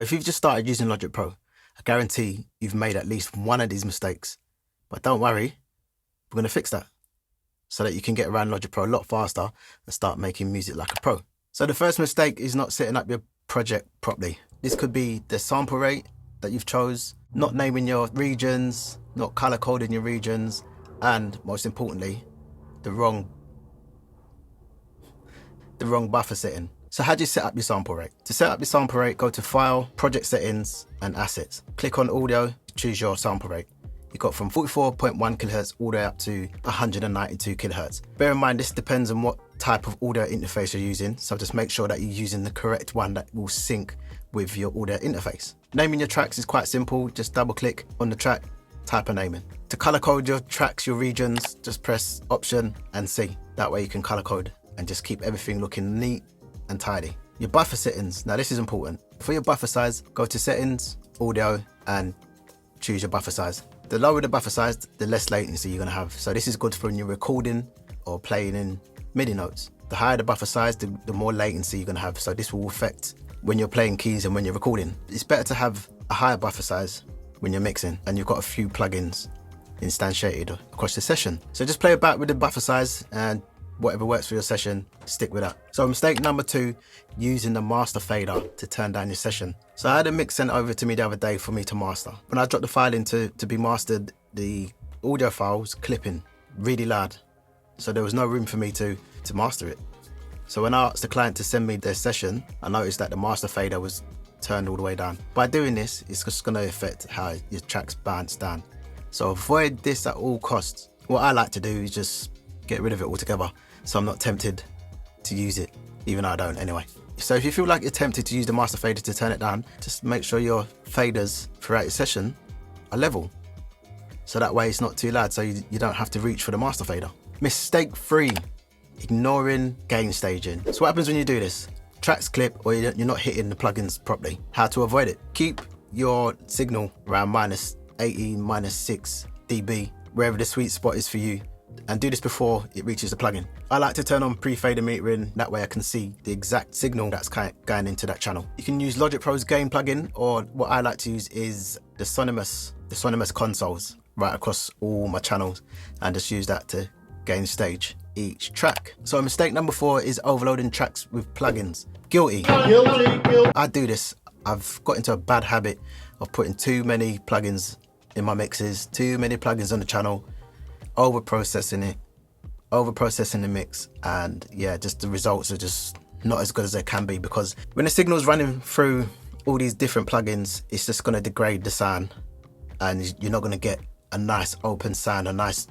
If you've just started using Logic Pro, I guarantee you've made at least one of these mistakes. But don't worry, we're going to fix that so that you can get around Logic Pro a lot faster and start making music like a pro. So the first mistake is not setting up your project properly. This could be the sample rate that you've chose, not naming your regions, not color coding your regions, and most importantly, the wrong buffer setting. So how do you set up your sample rate? To set up your sample rate, go to File, Project Settings, and Assets. Click on Audio, choose your sample rate. You got from 44.1 kHz all the way up to 192 kHz. Bear in mind, this depends on what type of audio interface you're using, so just make sure that you're using the correct one that will sync with your audio interface. Naming your tracks is quite simple. Just double click on the track, type a name in. To color code your tracks, your regions, just press Option and C. That way you can color code and just keep everything looking neat and tidy. Your buffer settings, now this is important. For your buffer size, go to Settings, Audio, and choose your buffer size. The lower the buffer size, the less latency you're gonna have. So this is good for when you're recording or playing in MIDI notes. The higher the buffer size, the more latency you're gonna have. So this will affect when you're playing keys and when you're recording. It's better to have a higher buffer size when you're mixing and you've got a few plugins instantiated across the session. So just play about with the buffer size, and whatever works for your session, stick with that. So mistake number 2, using the master fader to turn down your session. So I had a mix sent over to me the other day for me to master. When I dropped the file in to be mastered, the audio file was clipping really loud. So there was no room for me to master it. So when I asked the client to send me their session, I noticed that the master fader was turned all the way down. By doing this, it's just going to affect how your tracks bounce down. So avoid this at all costs. What I like to do is just get rid of it altogether, so I'm not tempted to use it, even though I don't anyway. So if you feel like you're tempted to use the master fader to turn it down, just make sure your faders throughout your session are level. So that way it's not too loud, so you don't have to reach for the master fader. Mistake 3, ignoring gain staging. So what happens when you do this? Tracks clip or you're not hitting the plugins properly. How to avoid it? Keep your signal around -80, -6 dB, wherever the sweet spot is for you, and do this before it reaches the plugin. I like to turn on pre-fader metering, that way I can see the exact signal that's going into that channel. You can use Logic Pro's gain plugin, or what I like to use is the Sonymous consoles right across all my channels, and just use that to gain stage each track. So mistake number 4 is overloading tracks with plugins. Guilty. I do this. I've got into a bad habit of putting too many plugins in my mixes, too many plugins on the channel, over-processing the mix, and yeah, just the results are just not as good as they can be, because when the signal's running through all these different plugins, it's just going to degrade the sound, and you're not going to get a nice open sound, a nice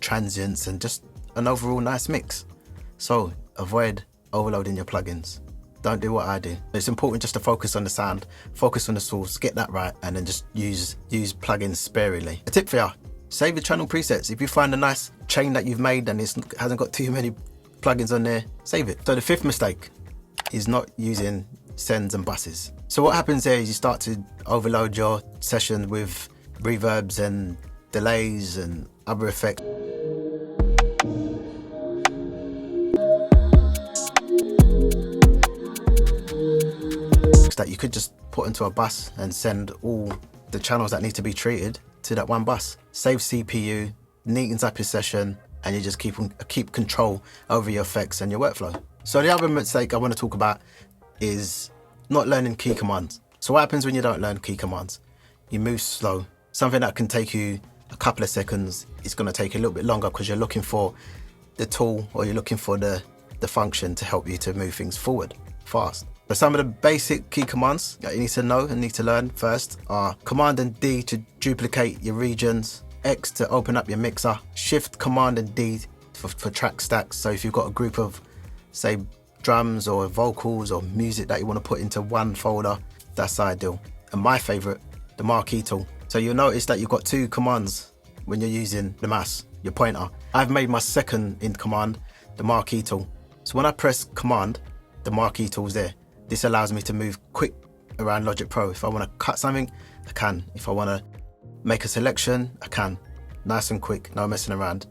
transients, and just an overall nice mix. So avoid overloading your plugins. Don't do what I do. It's important just to focus on the sound, focus on the source, get that right, and then just use plugins sparingly. A tip for you: save your channel presets. If you find a nice chain that you've made and it hasn't got too many plugins on there, save it. So the 5th mistake is not using sends and buses. So what happens there is you start to overload your session with reverbs and delays and other effects. That you could just put into a bus and send all the channels that need to be treated to that one bus. Save CPU, neatens up your session, and you just keep control over your effects and your workflow. So the other mistake I want to talk about is not learning key commands. So what happens when you don't learn key commands? You move slow. Something that can take you a couple of seconds is going to take a little bit longer, because you're looking for the tool, or you're looking for the function to help you to move things forward fast. But some of the basic key commands that you need to know and need to learn first are Command and D to duplicate your regions, X to open up your mixer, Shift, Command and D for track stacks. So if you've got a group of, say, drums or vocals or music that you want to put into one folder, that's ideal. And my favorite, the marquee tool. So you'll notice that you've got 2 commands when you're using the mouse, your pointer. I've made my second in command the marquee tool. So when I press Command, the marquee tool's there. This allows me to move quick around Logic Pro. If I want to cut something, I can. If I want to make a selection, I can. Nice and quick, no messing around.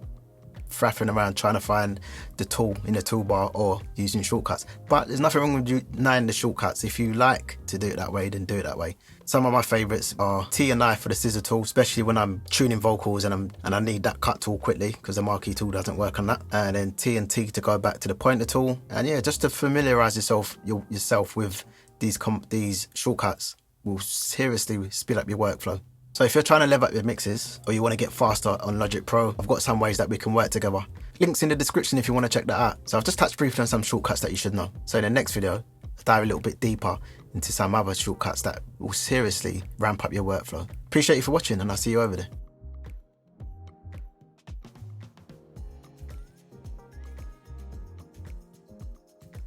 faffing around trying to find the tool in the toolbar or using shortcuts. But there's nothing wrong with you knowing the shortcuts. If you like to do it that way, then do it that way. Some of my favorites are T and I for the scissor tool, especially when I'm tuning vocals and I need that cut tool quickly because the marquee tool doesn't work on that. And then T and T to go back to the pointer tool. And yeah, just to familiarize yourself with these shortcuts will seriously speed up your workflow. So if you're trying to level up your mixes or you want to get faster on Logic Pro, I've got some ways that we can work together. Links in the description if you want to check that out. So I've just touched briefly on some shortcuts that you should know. So in the next video, I'll dive a little bit deeper into some other shortcuts that will seriously ramp up your workflow. Appreciate you for watching, and I'll see you over there.